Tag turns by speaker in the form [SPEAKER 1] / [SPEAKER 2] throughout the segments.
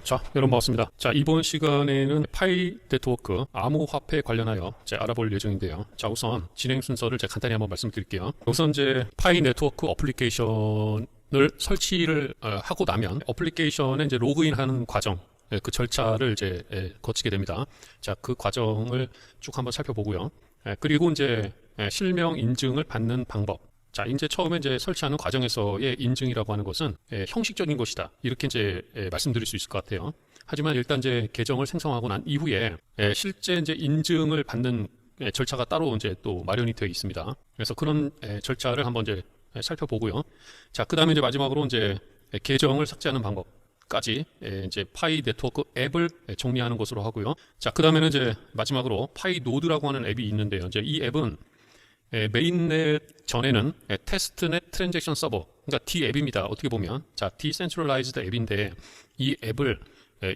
[SPEAKER 1] 자, 여러분 반갑습니다. 자, 이번 시간에는 파이 네트워크 암호화폐 관련하여 알아볼 예정인데요. 자, 우선 진행 순서를 제가 간단히 한번 말씀드릴게요. 우선 파이 네트워크 어플리케이션을 설치를 하고 나면 어플리케이션에 로그인하는 과정, 그 절차를 거치게 됩니다. 자, 그 과정을 쭉 한번 살펴보고요. 그리고 실명 인증을 받는 방법. 자, 처음에 설치하는 과정에서의 인증이라고 하는 것은 형식적인 것이다. 이렇게 말씀드릴 수 있을 것 같아요. 하지만 일단 계정을 생성하고 난 이후에 실제 인증을 받는 절차가 따로 또 마련이 되어 있습니다. 그래서 그런 절차를 한번 살펴보고요. 자, 그 다음에 마지막으로 계정을 삭제하는 방법까지 파이 네트워크 앱을 정리하는 것으로 하고요. 자, 그 다음에는 마지막으로 파이 노드라고 하는 앱이 있는데요. 이 앱은 메인넷 전에는 테스트넷 트랜잭션 서버, 그러니까 D 앱입니다. 어떻게 보면 디센트럴라이즈드 앱인데 이 앱을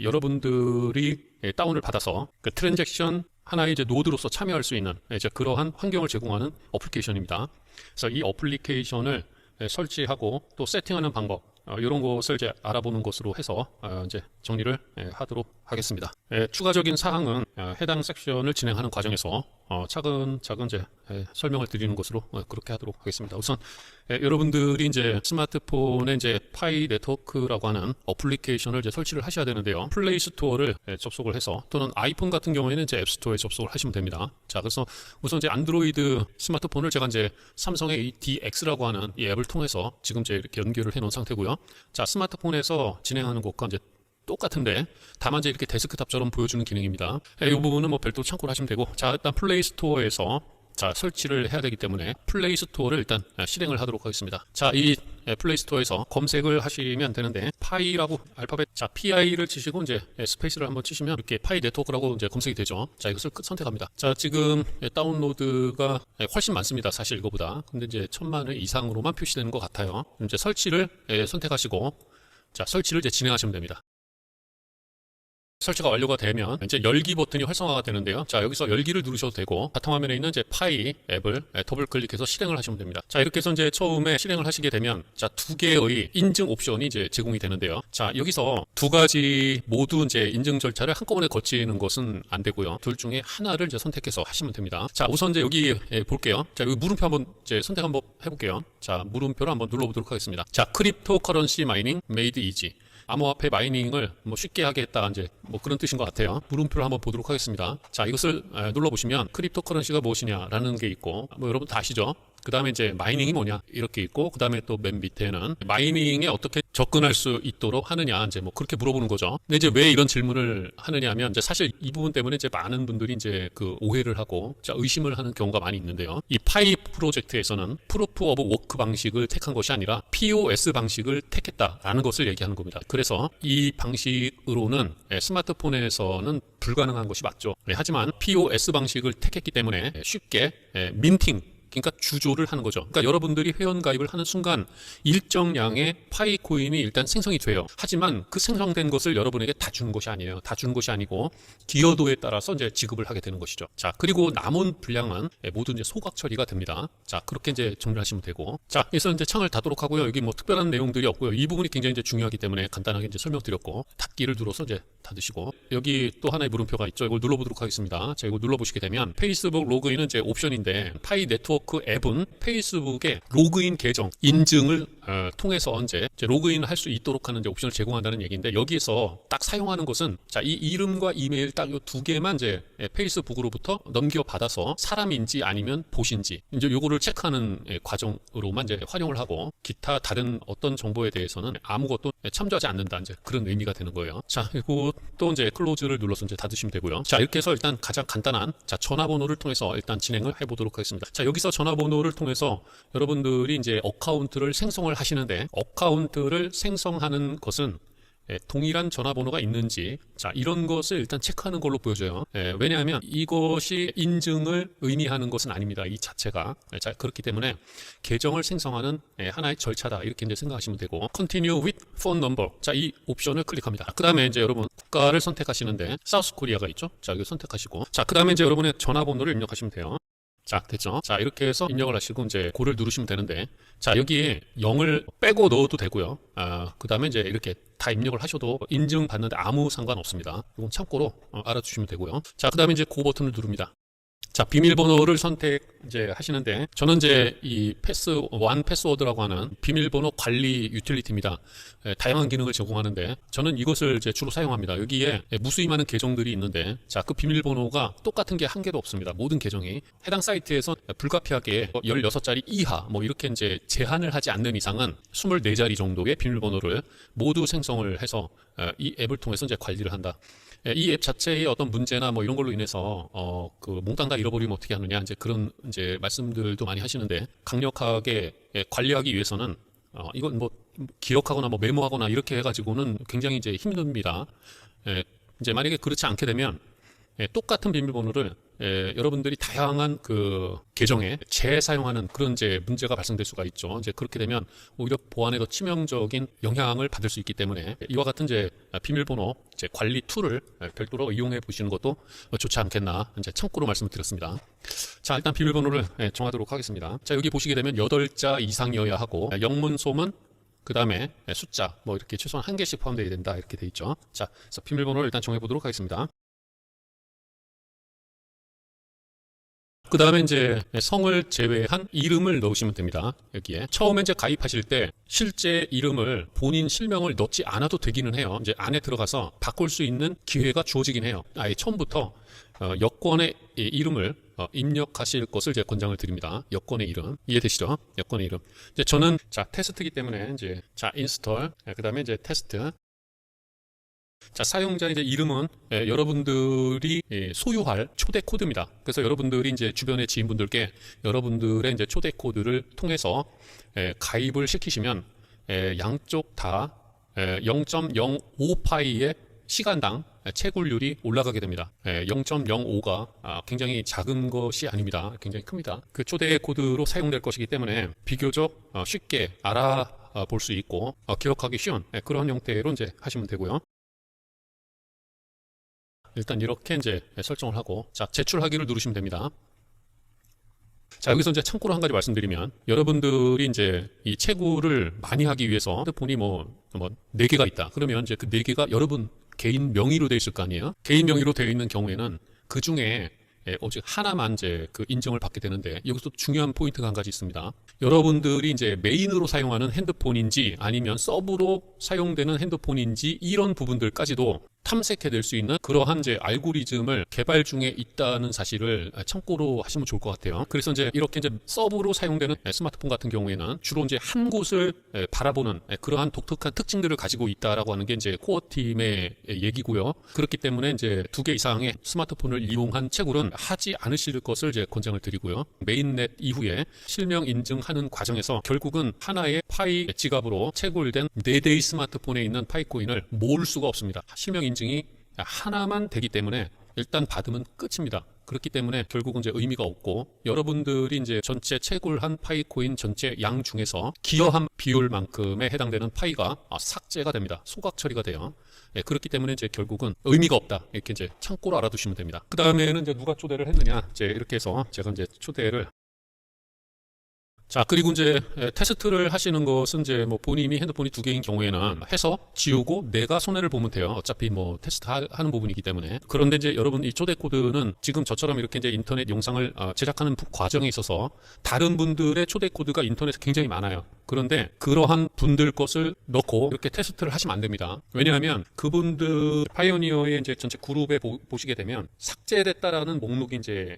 [SPEAKER 1] 여러분들이 다운을 받아서 그 트랜잭션 하나의 노드로서 참여할 수 있는 그러한 환경을 제공하는 어플리케이션입니다. 그래서 이 어플리케이션을 설치하고 또 세팅하는 방법, 이런 것을 알아보는 것으로 해서 정리를 하도록 하겠습니다. 추가적인 사항은 해당 섹션을 진행하는 과정에서 차근차근 설명을 드리는 것으로 그렇게 하도록 하겠습니다. 우선 여러분들이 스마트폰에 파이 네트워크라고 하는 어플리케이션을 설치를 하셔야 되는데요. 플레이 스토어를 접속을 해서 또는 아이폰 같은 경우에는 앱스토어에 접속을 하시면 됩니다. 자, 그래서 우선 안드로이드 스마트폰을 제가 삼성의 이 DX라고 하는 이 앱을 통해서 지금 이렇게 연결을 해 놓은 상태고요. 자, 스마트폰에서 진행하는 것과 똑같은데 다만 이렇게 데스크탑처럼 보여주는 기능입니다. 이 부분은 별도로 참고를 하시면 되고, 자, 일단 플레이 스토어에서 설치를 해야 되기 때문에 플레이 스토어를 일단 실행을 하도록 하겠습니다. 자, 이 플레이 스토어에서 검색을 하시면 되는데 파이라고 알파벳 PI를 치시고 스페이스를 한번 치시면 이렇게 파이 네트워크라고 검색이 되죠. 자, 이것을 선택합니다. 자, 지금 다운로드가 훨씬 많습니다. 사실 이거보다. 근데 1000만회 이상으로만 표시되는 것 같아요. 설치를 선택하시고, 자, 설치를 진행하시면 됩니다. 설치가 완료가 되면 열기 버튼이 활성화가 되는데요. 자, 여기서 열기를 누르셔도 되고 바탕화면에 있는 파이 앱을 더블 클릭해서 실행을 하시면 됩니다. 자, 이렇게 해서 처음에 실행을 하시게 되면 두 개의 인증 옵션이 제공이 되는데요. 자, 여기서 두 가지 모두 인증 절차를 한꺼번에 거치는 것은 안 되고요. 둘 중에 하나를 선택해서 하시면 됩니다. 자, 우선 여기 볼게요. 자, 여기 물음표 한번 선택 한번 해볼게요. 자, 물음표를 한번 눌러보도록 하겠습니다. 자, 크립토 커런시 마이닝 메이드 이지. 암호화폐 마이닝을 쉽게 하겠다, 그런 뜻인 것 같아요. 물음표를 한번 보도록 하겠습니다. 자, 이것을 눌러보시면 크립토커런시가 무엇이냐라는 게 있고, 여러분 다 아시죠? 그 다음에 마이닝이 뭐냐 이렇게 있고, 그 다음에 또 맨 밑에는 마이닝에 어떻게 접근할 수 있도록 하느냐 그렇게 물어보는 거죠. 근데 왜 이런 질문을 하느냐 하면 사실 이 부분 때문에 많은 분들이 그 오해를 하고 의심을 하는 경우가 많이 있는데요. 이 파이 프로젝트에서는 프루프 오브 워크 방식을 택한 것이 아니라 POS 방식을 택했다라는 것을 얘기하는 겁니다. 그래서 이 방식으로는 스마트폰에서는 불가능한 것이 맞죠. 하지만 POS 방식을 택했기 때문에 쉽게 민팅, 그러니까 주조를 하는 거죠. 그러니까 여러분들이 회원가입을 하는 순간 일정량의 파이 코인이 일단 생성이 돼요. 하지만 그 생성된 것을 여러분에게 다 주는 것이 아니에요. 다 주는 것이 아니고 기여도에 따라서 지급을 하게 되는 것이죠. 자, 그리고 남은 분량은 모두 소각 처리가 됩니다. 자, 그렇게 정리하시면 되고, 자, 그래서 창을 닫도록 하고요. 여기 특별한 내용들이 없고요. 이 부분이 굉장히 중요하기 때문에 간단하게 설명드렸고, 닫기를 눌러서 닫으시고, 여기 또 하나의 물음표가 있죠. 이걸 눌러보도록 하겠습니다. 자, 이걸 눌러보시게 되면 페이스북 로그인은 옵션인데 파이 네트워크 앱은 페이스북의 로그인 계정 인증을 통해서 로그인 할 수 있도록 하는 옵션을 제공한다는 얘기인데, 여기에서 딱 사용하는 것은 이 이름과 이메일 딱 이 두 개만 페이스북으로부터 넘겨받아서 사람인지 아니면 봇인지 요거를 체크하는 과정으로만 활용을 하고, 기타 다른 어떤 정보에 대해서는 아무것도 참조하지 않는다, 그런 의미가 되는 거예요. 자, 그리고 또 클로즈를 눌러서 닫으시면 되고요. 자, 이렇게 해서 일단 가장 간단한 전화번호를 통해서 일단 진행을 해보도록 하겠습니다. 자, 여기서 전화번호를 통해서 여러분들이 어카운트를 생성을 하시는데, 어카운트를 생성하는 것은 동일한 전화번호가 있는지, 자, 이런 것을 일단 체크하는 걸로 보여져요. 왜냐하면 이것이 인증을 의미하는 것은 아닙니다. 이 자체가. 자, 그렇기 때문에 계정을 생성하는 하나의 절차다, 이렇게 생각하시면 되고, Continue with phone number. 자, 이 옵션을 클릭합니다. 그 다음에 여러분 국가를 선택하시는데 사우스 코리아가 있죠. 자, 이거 선택하시고, 자, 그 다음에 여러분의 전화번호를 입력하시면 돼요. 자, 됐죠? 자, 이렇게 해서 입력을 하시고 이제 고를 누르시면 되는데, 자, 여기에 0을 빼고 넣어도 되고요. 그 다음에 이제 이렇게 다 입력을 하셔도 인증받는데 아무 상관없습니다. 이건 참고로 알아주시면 되고요. 자, 그 다음에 이제 고 버튼을 누릅니다. 자, 비밀번호를 선택 이제 하시는데, 저는 이제 이 완 패스워드라고 하는 비밀번호 관리 유틸리티입니다. 다양한 기능을 제공하는데, 저는 이것을 이제 주로 사용합니다. 여기에 무수히 많은 계정들이 있는데, 자, 그 비밀번호가 똑같은 게 한 개도 없습니다. 모든 계정이 해당 사이트에서 불가피하게 16자리 이하 뭐 이렇게 이제 제한을 하지 않는 이상은 24자리 정도의 비밀번호를 모두 생성을 해서 이 앱을 통해서 이제 관리를 한다. 이 앱 자체의 어떤 문제나 뭐 이런 걸로 인해서 그 몽땅 다 잃어버리면 어떻게 하느냐 이제 그런 이제 말씀들도 많이 하시는데, 강력하게 관리하기 위해서는 이건 뭐 기억하거나 뭐 메모하거나 이렇게 해가지고는 굉장히 이제 힘듭니다. 이제 만약에 그렇지 않게 되면 똑같은 비밀번호를 여러분들이 다양한 그 계정에 재사용하는 그런 이제 문제가 발생될 수가 있죠. 이제 그렇게 되면 오히려 보안에 더 치명적인 영향을 받을 수 있기 때문에 이와 같은 이제 비밀번호 이제 관리 툴을 별도로 이용해 보시는 것도 좋지 않겠나 이제 참고로 말씀을 드렸습니다. 자, 일단 비밀번호를 정하도록 하겠습니다. 자, 여기 보시게 되면 8자 이상이어야 하고 영문, 소문, 그 다음에 숫자 뭐 이렇게 최소한 1개씩 포함되어야 된다 이렇게 돼 있죠. 자, 그래서 비밀번호를 일단 정해 보도록 하겠습니다. 그 다음에 이제 성을 제외한 이름을 넣으시면 됩니다. 여기에 처음에 이제 가입하실 때 실제 이름을 본인 실명을 넣지 않아도 되기는 해요. 이제 안에 들어가서 바꿀 수 있는 기회가 주어지긴 해요. 아예 처음부터 여권의 이름을 입력하실 것을 제가 권장을 드립니다. 여권의 이름 이해되시죠? 여권의 이름. 이제 저는 자 테스트이기 때문에 이제 자 인스톨 그 다음에 이제 테스트. 자, 사용자의 이제 이름은 여러분들이 소유할 초대 코드입니다. 그래서 여러분들이 이제 주변의 지인분들께 여러분들의 이제 초대 코드를 통해서 가입을 시키시면 양쪽 다 0.05파이의 시간당 채굴률이 올라가게 됩니다. 0.05가 굉장히 작은 것이 아닙니다. 굉장히 큽니다. 그 초대 코드로 사용될 것이기 때문에 비교적 쉽게 알아볼 수 있고 기억하기 쉬운 그런 형태로 이제 하시면 되고요. 일단 이렇게 이제 설정을 하고, 자, 제출하기를 누르시면 됩니다. 자, 여기서 이제 참고로 한 가지 말씀드리면, 여러분들이 이제 이 채굴을 많이 하기 위해서 핸드폰이 뭐 4개가 있다. 그러면 이제 그 4개가 여러분 개인 명의로 되어 있을 거 아니에요? 개인 명의로 되어 있는 경우에는 그 중에 오직 하나만 이제 그 인정을 받게 되는데, 여기서 중요한 포인트가 한 가지 있습니다. 여러분들이 이제 메인으로 사용하는 핸드폰인지 아니면 서브로 사용되는 핸드폰인지 이런 부분들까지도 탐색해낼 수 있는 그러한 이제 알고리즘을 개발 중에 있다는 사실을 참고로 하시면 좋을 것 같아요. 그래서 이제 이렇게 이제 서브로 사용되는 스마트폰 같은 경우에는 주로 이제 한 곳을 바라보는 그러한 독특한 특징들을 가지고 있다라고 하는 게 이제 코어 팀의 얘기고요. 그렇기 때문에 이제 2개 이상의 스마트폰을 이용한 채굴은 하지 않으실 것을 이제 권장을 드리고요. 메인넷 이후에 실명 인증하는 과정에서 결국은 하나의 파이 지갑으로 채굴된 4대의 스마트폰에 있는 파이코인을 모을 수가 없습니다. 실명 인증이 하나만 되기 때문에 일단 받으면 끝입니다. 그렇기 때문에 결국은 이제 의미가 없고, 여러분들이 이제 전체 채굴한 파이코인 전체 양 중에서 기여한 비율만큼에 해당되는 파이가 삭제가 됩니다. 소각 처리가 돼요. 그렇기 때문에 이제 결국은 의미가 없다. 이렇게 이제 참고로 알아두시면 됩니다. 그 다음에는 이제 누가 초대를 했느냐. 이제 이렇게 해서 제가 이제 초대를. 자, 그리고 이제 테스트를 하시는 것은 이제 뭐 본인이 핸드폰이 2개인 경우에는 해서 지우고 내가 손해를 보면 돼요. 어차피 뭐 테스트 하는 부분이기 때문에. 그런데 이제 여러분 이 초대 코드는 지금 저처럼 이렇게 이제 인터넷 영상을 제작하는 과정에 있어서 다른 분들의 초대 코드가 인터넷에 굉장히 많아요. 그런데 그러한 분들 것을 넣고 이렇게 테스트를 하시면 안 됩니다. 왜냐하면 그분들 파이오니어의 이제 전체 그룹에 보시게 되면 삭제됐다라는 목록이 이제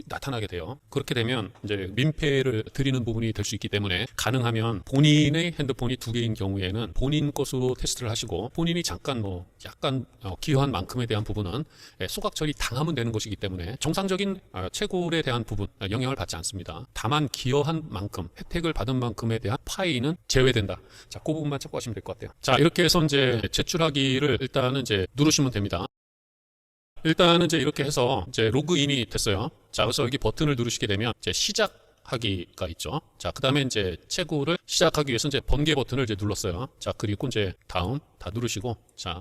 [SPEAKER 1] 나타나게 돼요. 그렇게 되면 이제 민폐를 드리는 부분이 될 수 있기 때문에 가능하면 본인의 핸드폰이 2개인 경우에는 본인 것으로 테스트를 하시고, 본인이 잠깐 뭐 약간 기여한 만큼에 대한 부분은 소각 처리 당하면 되는 것이기 때문에 정상적인 채굴에 대한 부분 영향을 받지 않습니다. 다만 기여한 만큼, 혜택을 받은 만큼에 대한 파이는 제외된다. 자, 그 부분만 참고하시면 될 것 같아요. 자, 이렇게 해서 이제 제출하기를 일단은 이제 누르시면 됩니다. 일단은 이제 이렇게 해서 이제 로그인이 됐어요. 자, 그래서 여기 버튼을 누르시게 되면 이제 시작하기가 있죠. 자, 그 다음에 이제 채굴을 시작하기 위해서 이제 번개 버튼을 이제 눌렀어요. 자, 그리고 이제 다음 다 누르시고, 자,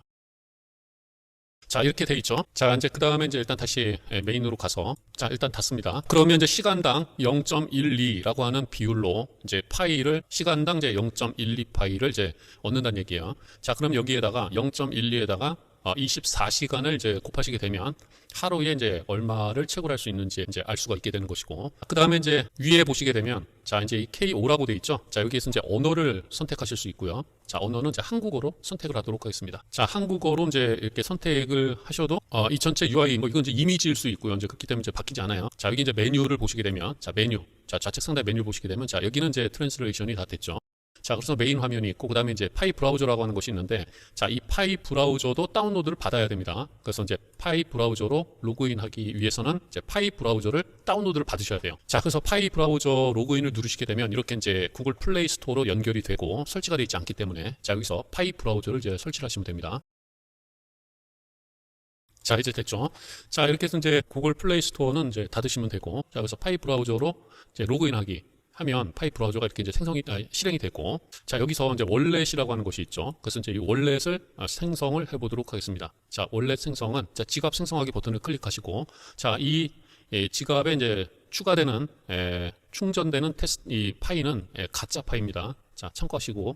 [SPEAKER 1] 자, 이렇게 돼 있죠. 자, 이제 그 다음에 이제 일단 다시 메인으로 가서, 자, 일단 닫습니다. 그러면 이제 시간당 0.12라고 하는 비율로 이제 파일을, 시간당 이제 0.12 파일을 이제 얻는다는 얘기예요. 자, 그럼 여기에다가 0.12에다가 24시간을 이제 곱하시게 되면 하루에 이제 얼마를 채굴할 수 있는지 이제 알 수가 있게 되는 것이고, 그 다음에 이제 위에 보시게 되면, 자, 이제 이 K5라고 돼 있죠. 자, 여기에서 이제 언어를 선택하실 수 있고요. 자, 언어는 이제 한국어로 선택을 하도록 하겠습니다. 자, 한국어로 이제 이렇게 선택을 하셔도, 이 전체 UI, 뭐 이건 이제 이미지일 수 있고요. 이제 그렇기 때문에 이제 바뀌지 않아요. 자, 여기 이제 메뉴를 보시게 되면, 자, 메뉴. 자, 좌측 상단 메뉴 보시게 되면, 자, 여기는 이제 트랜스레이션이 다 됐죠. 자, 그래서 메인 화면이 있고, 그 다음에 이제 파이 브라우저라고 하는 것이 있는데, 자, 이 파이 브라우저도 다운로드를 받아야 됩니다. 그래서 이제 파이 브라우저로 로그인하기 위해서는 이제 파이 브라우저를 다운로드를 받으셔야 돼요. 자, 그래서 파이 브라우저 로그인을 누르시게 되면 이렇게 이제 구글 플레이 스토어로 연결이 되고 설치가 되어 있지 않기 때문에, 자, 여기서 파이 브라우저를 이제 설치를 하시면 됩니다. 자, 이제 됐죠. 자, 이렇게 해서 이제 구글 플레이 스토어는 이제 닫으시면 되고, 자, 그래서 파이 브라우저로 이제 로그인하기 하면 파이 브라우저가 이렇게 이제 실행이 되고, 자, 여기서 이제 월렛이라고 하는 것이 있죠. 그래서 이제 이 월렛을 생성을 해보도록 하겠습니다. 자, 월렛 생성은, 자, 지갑 생성하기 버튼을 클릭하시고, 자, 이 지갑에 이제 추가되는 충전되는 이 파이는 가짜 파이입니다. 자, 참고하시고,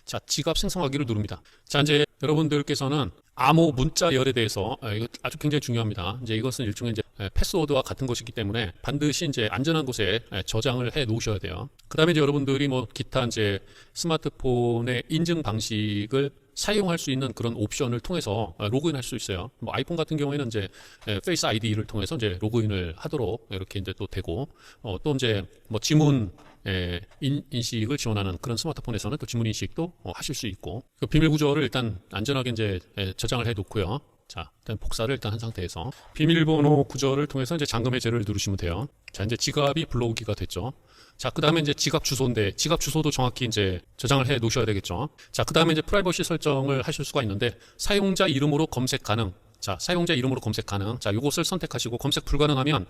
[SPEAKER 1] 자, 지갑 생성하기를 누릅니다. 자, 이제 여러분들께서는 암호 문자 열에 대해서, 이거 아주 굉장히 중요합니다. 이제 이것은 일종의 이제 패스워드와 같은 것이기 때문에 반드시 이제 안전한 곳에 저장을 해 놓으셔야 돼요. 그 다음에 이제 여러분들이 뭐 기타 이제 스마트폰의 인증 방식을 사용할 수 있는 그런 옵션을 통해서 로그인할 수 있어요. 뭐 아이폰 같은 경우에는 이제 페이스 아이디를 통해서 이제 로그인을 하도록 이렇게 이제 또 되고, 또 이제 뭐 지문 인식을 지원하는 그런 스마트폰에서는 또 지문 인식도 하실 수 있고, 그 비밀 구조를 일단 안전하게 이제 저장을 해 놓고요. 자, 일단 복사를 일단 한 상태에서 비밀번호 구조를 통해서 이제 잠금 해제를 누르시면 돼요. 자, 이제 지갑이 불러오기가 됐죠. 자, 그 다음에 이제 지갑 주소인데, 지갑 주소도 정확히 이제 저장을 해 놓으셔야 되겠죠. 자, 그 다음에 이제 프라이버시 설정을 하실 수가 있는데, 사용자 이름으로 검색 가능. 자, 사용자 이름으로 검색 가능. 자, 이것을 선택하시고 검색 불가능하면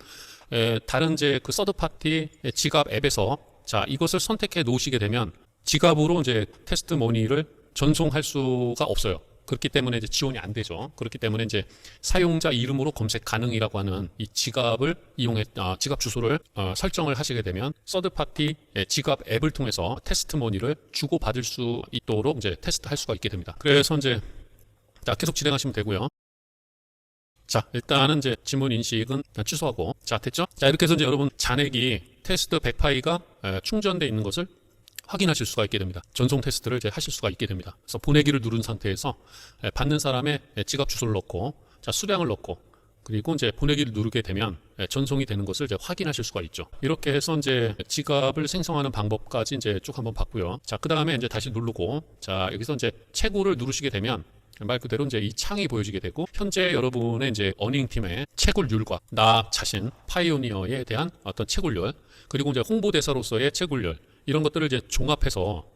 [SPEAKER 1] 다른 이제 그 서드 파티 지갑 앱에서, 자, 이것을 선택해 놓으시게 되면 지갑으로 이제 테스트 머니를 전송할 수가 없어요. 그렇기 때문에 이제 지원이 안 되죠. 그렇기 때문에 이제 사용자 이름으로 검색 가능이라고 하는 이 지갑을 이용해, 지갑 주소를 설정을 하시게 되면 서드 파티 지갑 앱을 통해서 테스트 머니를 주고 받을 수 있도록 이제 테스트할 수가 있게 됩니다. 그래서 이제, 자, 계속 진행하시면 되고요. 자, 일단은 이제 지문 인식은 취소하고, 자, 됐죠? 자, 이렇게 해서 이제 여러분 잔액이 테스트 100파이가 충전되어 있는 것을 확인하실 수가 있게 됩니다. 전송 테스트를 이제 하실 수가 있게 됩니다. 그래서 보내기를 누른 상태에서 받는 사람의 지갑 주소를 넣고, 자, 수량을 넣고, 그리고 이제 보내기를 누르게 되면 전송이 되는 것을 이제 확인하실 수가 있죠. 이렇게 해서 이제 지갑을 생성하는 방법까지 이제 쭉 한번 봤고요. 자, 그 다음에 이제 다시 누르고, 자, 여기서 이제 채굴을 누르시게 되면 말 그대로 이제 이 창이 보여지게 되고, 현재 여러분의 이제 어닝팀의 채굴률과 나 자신 파이오니어에 대한 어떤 채굴률, 그리고 이제 홍보대사로서의 채굴률, 이런 것들을 이제 종합해서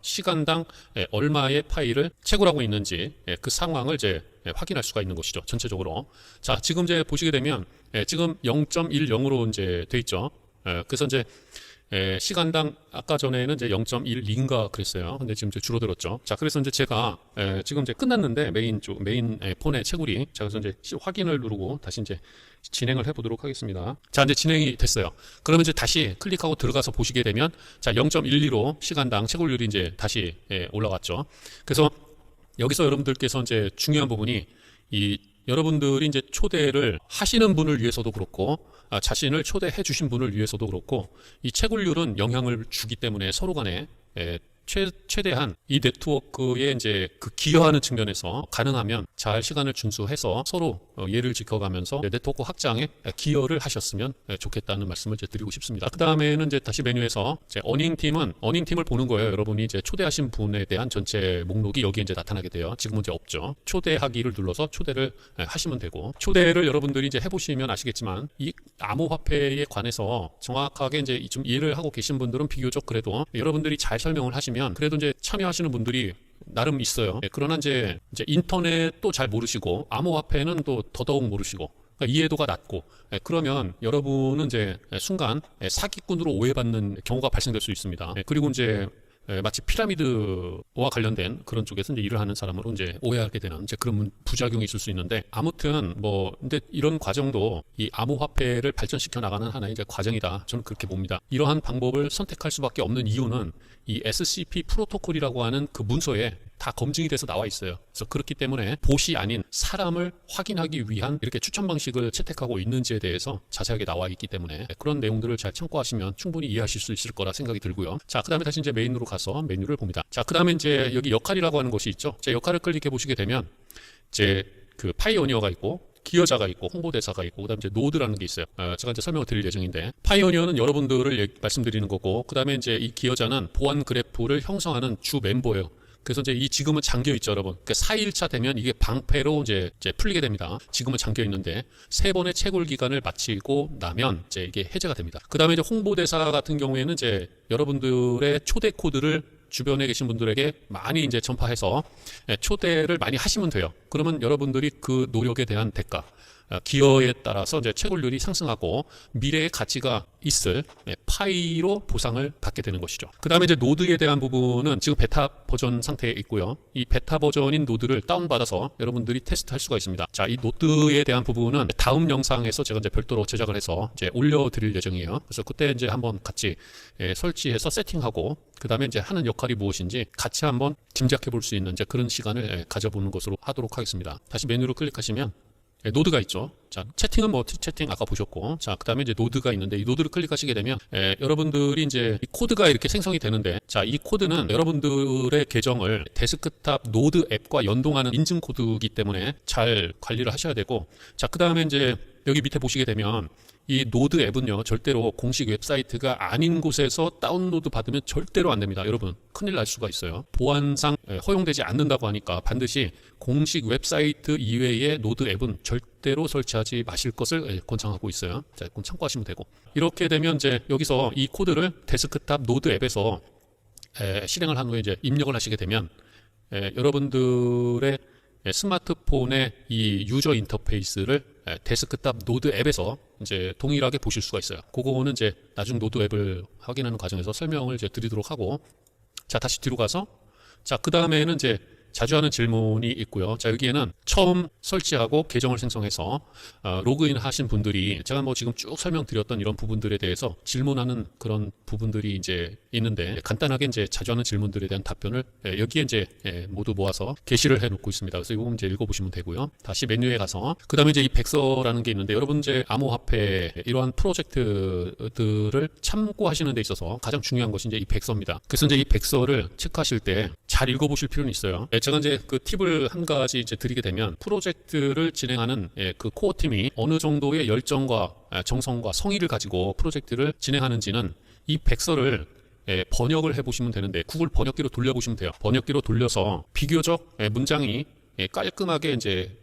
[SPEAKER 1] 시간당 얼마의 파일을 채굴하고 있는지 그 상황을 이제 확인할 수가 있는 것이죠. 전체적으로. 자, 지금 이제 보시게 되면 지금 0.10으로 이제 돼 있죠. 그래서 이제 시간당 아까 전에는 이제 0.12인가 그랬어요. 근데 지금 이제 줄어들었죠. 자, 그래서 이제 제가 지금 이제 끝났는데 메인 폰의 채굴이, 자, 그래서 이제 확인을 누르고 다시 이제 진행을 해보도록 하겠습니다. 자, 이제 진행이 됐어요. 그러면 이제 다시 클릭하고 들어가서 보시게 되면, 자, 0.12로 시간당 채굴률이 이제 다시 올라왔죠. 그래서 여기서 여러분들께서 이제 중요한 부분이, 이 여러분들이 이제 초대를 하시는 분을 위해서도 그렇고, 자신을 초대해 주신 분을 위해서도 그렇고, 이 채굴률은 영향을 주기 때문에 서로 간에 최대한 이 네트워크에 이제 그 기여하는 측면에서 가능하면 잘 시간을 준수해서 서로 예를 지켜가면서 네트워크 확장에 기여를 하셨으면 좋겠다는 말씀을 이제 드리고 싶습니다. 그 다음에는 이제 다시 메뉴에서 이제 어닝팀을 보는 거예요. 여러분이 이제 초대하신 분에 대한 전체 목록이 여기에 이제 나타나게 돼요. 지금은 이제 없죠. 초대하기를 눌러서 초대를 하시면 되고, 초대를 여러분들이 이제 해보시면 아시겠지만 이 암호화폐에 관해서 정확하게 이제 좀 이해를 하고 계신 분들은 비교적 그래도 여러분들이 잘 설명을 하시면 그래도 이제 참여하시는 분들이 나름 있어요. 그러나 이제 인터넷도 잘 모르시고 암호화폐는 또 더더욱 모르시고, 그러니까 이해도가 낮고, 그러면 여러분은 이제 순간 사기꾼으로 오해받는 경우가 발생될 수 있습니다. 그리고 이제 마치 피라미드와 관련된 그런 쪽에서 이제 일을 하는 사람으로 이제 오해하게 되는 이제 그런 부작용이 있을 수 있는데, 아무튼 뭐 근데 이런 과정도 이 암호화폐를 발전시켜 나가는 하나의 이제 과정이다, 저는 그렇게 봅니다. 이러한 방법을 선택할 수밖에 없는 이유는 이 SCP 프로토콜이라고 하는 그 문서에 다 검증이 돼서 나와 있어요. 그래서 그렇기 때문에 봇이 아닌 사람을 확인하기 위한 이렇게 추천 방식을 채택하고 있는지에 대해서 자세하게 나와 있기 때문에 그런 내용들을 잘 참고하시면 충분히 이해하실 수 있을 거라 생각이 들고요. 자, 그 다음에 다시 이제 메인으로 가서 메뉴를 봅니다. 자, 그 다음에 이제 여기 역할이라고 하는 것이 있죠. 제 역할을 클릭해 보시게 되면 이제 그 파이오니어가 있고, 기여자가 있고, 홍보대사가 있고, 그다음에 이제 노드라는 게 있어요. 제가 이제 설명을 드릴 예정인데, 파이오니어는 여러분들을 말씀드리는 거고, 그다음에 이제 이 기여자는 보안 그래프를 형성하는 주 멤버예요. 그래서 이제 이 지금은 잠겨 있죠, 여러분. 그러니까 4일차 되면 이게 방패로 이제 풀리게 됩니다. 지금은 잠겨 있는데 3번의 채굴 기간을 마치고 나면 이제 이게 해제가 됩니다. 그다음에 이제 홍보대사 같은 경우에는 이제 여러분들의 초대 코드를 주변에 계신 분들에게 많이 이제 전파해서 초대를 많이 하시면 돼요. 그러면 여러분들이 그 노력에 대한 대가, 기여에 따라서 이제 채굴률이 상승하고 미래의 가치가 있을 파이로 보상을 받게 되는 것이죠. 그 다음에 이제 노드에 대한 부분은 지금 베타 버전 상태에 있고요. 이 베타 버전인 노드를 다운받아서 여러분들이 테스트할 수가 있습니다. 자, 이 노드에 대한 부분은 다음 영상에서 제가 이제 별도로 제작을 해서 이제 올려드릴 예정이에요. 그래서 그때 이제 한번 같이 설치해서 세팅하고, 그 다음에 이제 하는 역할이 무엇인지 같이 한번 짐작해 볼 수 있는 이제 그런 시간을 가져보는 것으로 하도록 하겠습니다. 다시 메뉴를 클릭하시면 노드가 있죠. 자, 채팅은 뭐 채팅 아까 보셨고, 자, 그 다음에 이제 노드가 있는데, 이 노드를 클릭하시게 되면 여러분들이 이제 이 코드가 이렇게 생성이 되는데, 자, 이 코드는 여러분들의 계정을 데스크탑 노드 앱과 연동하는 인증 코드이기 때문에 잘 관리를 하셔야 되고, 자, 그 다음에 이제 여기 밑에 보시게 되면 이 노드 앱은요, 절대로 공식 웹사이트가 아닌 곳에서 다운로드 받으면 절대로 안 됩니다. 여러분, 큰일 날 수가 있어요. 보안상 허용되지 않는다고 하니까 반드시 공식 웹사이트 이외의 노드 앱은 절대로 설치하지 마실 것을 권장하고 있어요. 자, 그건 참고하시면 되고, 이렇게 되면 이제 여기서 이 코드를 데스크탑 노드 앱에서 실행을 한 후에 이제 입력을 하시게 되면 여러분들의 스마트폰의 이 유저 인터페이스를 데스크탑 노드 앱에서 이제 동일하게 보실 수가 있어요. 그거는 이제 나중 노드 앱을 확인하는 과정에서 설명을 이제 드리도록 하고, 자, 다시 뒤로 가서, 자, 그 다음에는 이제 자주 하는 질문이 있고요. 자, 여기에는 처음 설치하고 계정을 생성해서 로그인 하신 분들이 제가 뭐 지금 쭉 설명드렸던 이런 부분들에 대해서 질문하는 그런 부분들이 이제 있는데, 간단하게 이제 자주 하는 질문들에 대한 답변을 여기에 이제 모두 모아서 게시를 해 놓고 있습니다. 그래서 이거 이제 읽어보시면 되고요. 다시 메뉴에 가서 그 다음에 이제 이 백서라는 게 있는데, 여러분 이제 암호화폐 이러한 프로젝트들을 참고하시는 데 있어서 가장 중요한 것이 이제 이 백서입니다. 그래서 이제 이 백서를 체크하실 때 잘 읽어보실 필요는 있어요. 제가 이제 그 팁을 한 가지 이제 드리게 되면, 프로젝트를 진행하는 그 코어 팀이 어느 정도의 열정과 정성과 성의를 가지고 프로젝트를 진행하는지는 이 백서를 번역을 해보시면 되는데, 구글 번역기로 돌려보시면 돼요. 번역기로 돌려서 비교적 문장이 깔끔하게 이제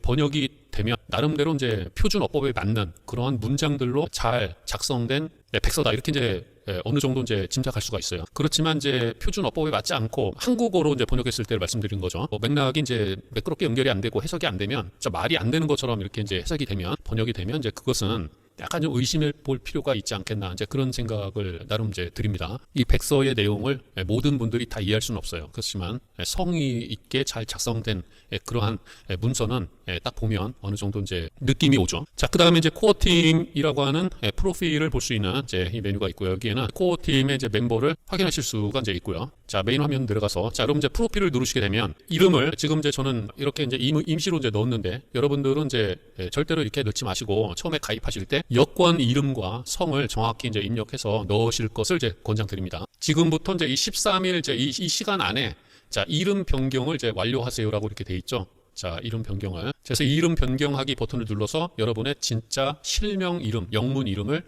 [SPEAKER 1] 번역이 되면 나름대로 이제 표준 어법에 맞는 그러한 문장들로 잘 작성된 백서다, 이렇게 이제 어느 정도 이제 짐작할 수가 있어요. 그렇지만 이제 표준 어법에 맞지 않고 한국어로 이제 번역했을 때를 말씀드린 거죠. 맥락이 이제 매끄럽게 연결이 안 되고 해석이 안 되면, 진짜 말이 안 되는 것처럼 이렇게 이제 해석이 되면, 번역이 되면 이제 그것은 약간 좀 의심해 볼 필요가 있지 않겠나, 이제 그런 생각을 나름 이제 드립니다. 이 백서의 내용을 모든 분들이 다 이해할 수는 없어요. 그렇지만 성의 있게 잘 작성된 그러한 문서는 딱 보면 어느 정도 이제 느낌이 오죠. 자, 그 다음에 이제 코어 팀이라고 하는 프로필을 볼 수 있는 이제 이 메뉴가 있고요. 여기에는 코어 팀의 이제 멤버를 확인하실 수가 이제 있고요. 자, 메인 화면 들어가서, 자, 여러분 이제 프로필을 누르시게 되면 이름을 지금 이제 저는 이렇게 이제 임시로 이제 넣었는데, 여러분들은 이제 절대로 이렇게 넣지 마시고 처음에 가입하실 때 여권 이름과 성을 정확히 이제 입력해서 넣으실 것을 이제 권장드립니다. 지금부터 이제 이 13일 이제 이 시간 안에, 자, 이름 변경을 이제 완료하세요라고 이렇게 돼 있죠. 자, 이름 변경을. 그래서 이름 변경하기 버튼을 눌러서 여러분의 진짜 실명 이름, 영문 이름을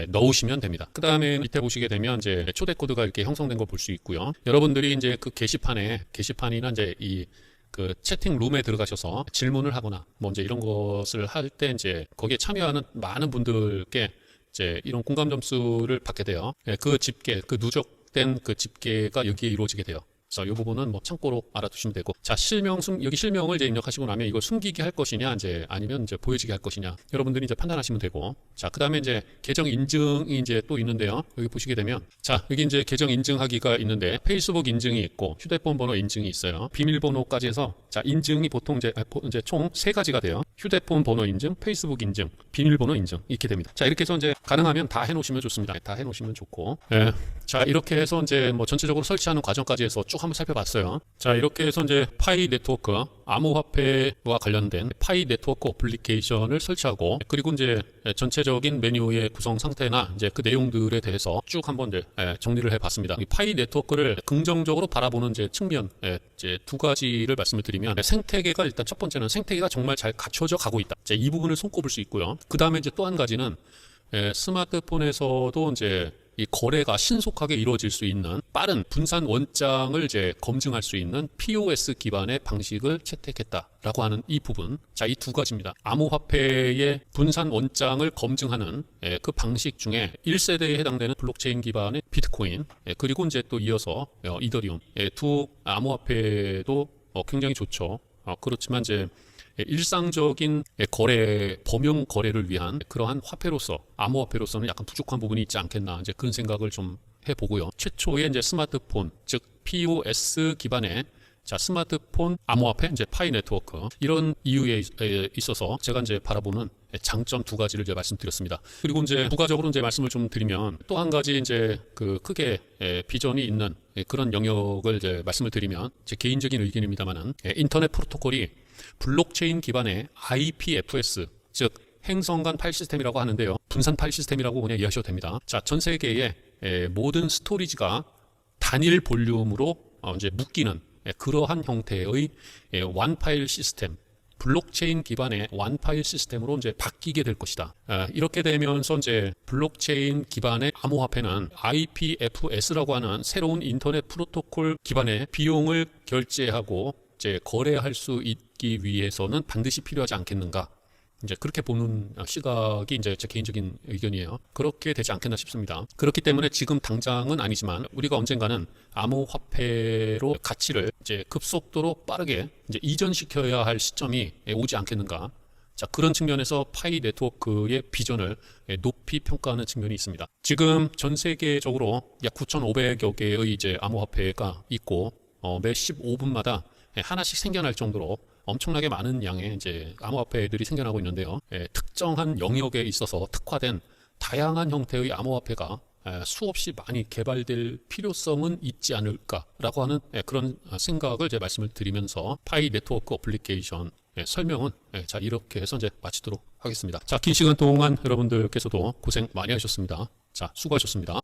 [SPEAKER 1] 넣으시면 됩니다. 그 다음에 밑에 보시게 되면 이제 초대 코드가 이렇게 형성된 걸 볼 수 있고요. 여러분들이 이제 그 게시판이나 이제 이 그 채팅 룸에 들어가셔서 질문을 하거나 뭐 이제 이런 것을 할 때 이제 거기에 참여하는 많은 분들께 이제 이런 공감 점수를 받게 돼요. 그 집계, 그 누적된 그 집계가 여기에 이루어지게 돼요. 그래서 이 부분은 뭐 참고로 알아두시면 되고, 자, 여기 실명을 이제 입력하시고 나면 이걸 숨기게 할 것이냐, 이제 아니면 이제 보여지게 할 것이냐, 여러분들이 이제 판단하시면 되고, 자, 그 다음에 이제 계정 인증이 이제 또 있는데요. 여기 보시게 되면, 자, 여기 이제 계정 인증하기가 있는데, 페이스북 인증이 있고, 휴대폰 번호 인증이 있어요. 비밀번호까지 해서, 자, 인증이 보통 이제 총 3가지가 돼요. 휴대폰 번호 인증, 페이스북 인증, 비밀번호 인증, 이렇게 됩니다. 자, 이렇게 해서 이제 가능하면 다 해놓으시면 좋습니다. 다 해놓으시면 좋고, 예. 자, 이렇게 해서 이제 뭐 전체적으로 설치하는 과정까지 해서 쭉 한번 살펴봤어요. 자, 이렇게 해서 이제 파이 네트워크, 암호화폐와 관련된 파이 네트워크 어플리케이션을 설치하고, 그리고 이제 전체적인 메뉴의 구성 상태나 이제 그 내용들에 대해서 쭉 한번 이제 정리를 해봤습니다. 이 파이 네트워크를 긍정적으로 바라보는 이제 측면, 이제 2가지를 말씀을 드리면, 생태계가 일단 첫 번째는 생태계가 정말 잘 갖춰져 가고 있다. 이제 이 부분을 손꼽을 수 있고요. 그 다음에 이제 또 한 가지는 스마트폰에서도 이제 이 거래가 신속하게 이루어질 수 있는 빠른 분산 원장을 이제 검증할 수 있는 POS 기반의 방식을 채택했다라고 하는 이 부분. 자, 이 2가지입니다. 암호화폐의 분산 원장을 검증하는 그 방식 중에 1세대에 해당되는 블록체인 기반의 비트코인, 그리고 이제 또 이어서 이더리움, 2 암호화폐도 굉장히 좋죠. 그렇지만 이제 일상적인 범용 거래를 위한 그러한 화폐로서, 암호화폐로서는 약간 부족한 부분이 있지 않겠나, 이제 그런 생각을 좀 해보고요. 최초의 이제 스마트폰, 즉 POS 기반의, 자, 스마트폰 암호화폐, 이제 파이 네트워크, 이런 이유에 있어서 제가 이제 바라보는 장점 2가지를 이제 말씀드렸습니다. 그리고 이제 부가적으로 이제 말씀을 좀 드리면, 또 한 가지 이제 그 크게 비전이 있는 그런 영역을 이제 말씀을 드리면, 제 개인적인 의견입니다만은, 인터넷 프로토콜이 블록체인 기반의 IPFS, 즉 행성간 파일 시스템이라고 하는데요. 분산 파일 시스템이라고 그냥 이해하셔도 됩니다. 자, 전 세계의 모든 스토리지가 단일 볼륨으로 이제 묶이는 그러한 형태의 완 파일 시스템, 블록체인 기반의 완 파일 시스템으로 이제 바뀌게 될 것이다. 이렇게 되면서 이제 블록체인 기반의 암호화폐는 IPFS라고 하는 새로운 인터넷 프로토콜 기반의 비용을 결제하고 이제 거래할 수 있기 위해서는 반드시 필요하지 않겠는가. 이제 그렇게 보는 시각이 이제 제 개인적인 의견이에요. 그렇게 되지 않겠나 싶습니다. 그렇기 때문에 지금 당장은 아니지만 우리가 언젠가는 암호화폐로 가치를 이제 급속도로 빠르게 이제 이전시켜야 할 시점이 오지 않겠는가. 자, 그런 측면에서 파이 네트워크의 비전을 높이 평가하는 측면이 있습니다. 지금 전 세계적으로 약 9,500여 개의 이제 암호화폐가 있고, 매 15분마다 하나씩 생겨날 정도로 엄청나게 많은 양의 이제 암호화폐들이 생겨나고 있는데요. 특정한 영역에 있어서 특화된 다양한 형태의 암호화폐가 수없이 많이 개발될 필요성은 있지 않을까라고 하는 그런 생각을 이제 말씀을 드리면서 파이 네트워크 어플리케이션 설명은 자, 이렇게 해서 이제 마치도록 하겠습니다. 자, 긴 시간 동안 여러분들께서도 고생 많이 하셨습니다. 자, 수고하셨습니다.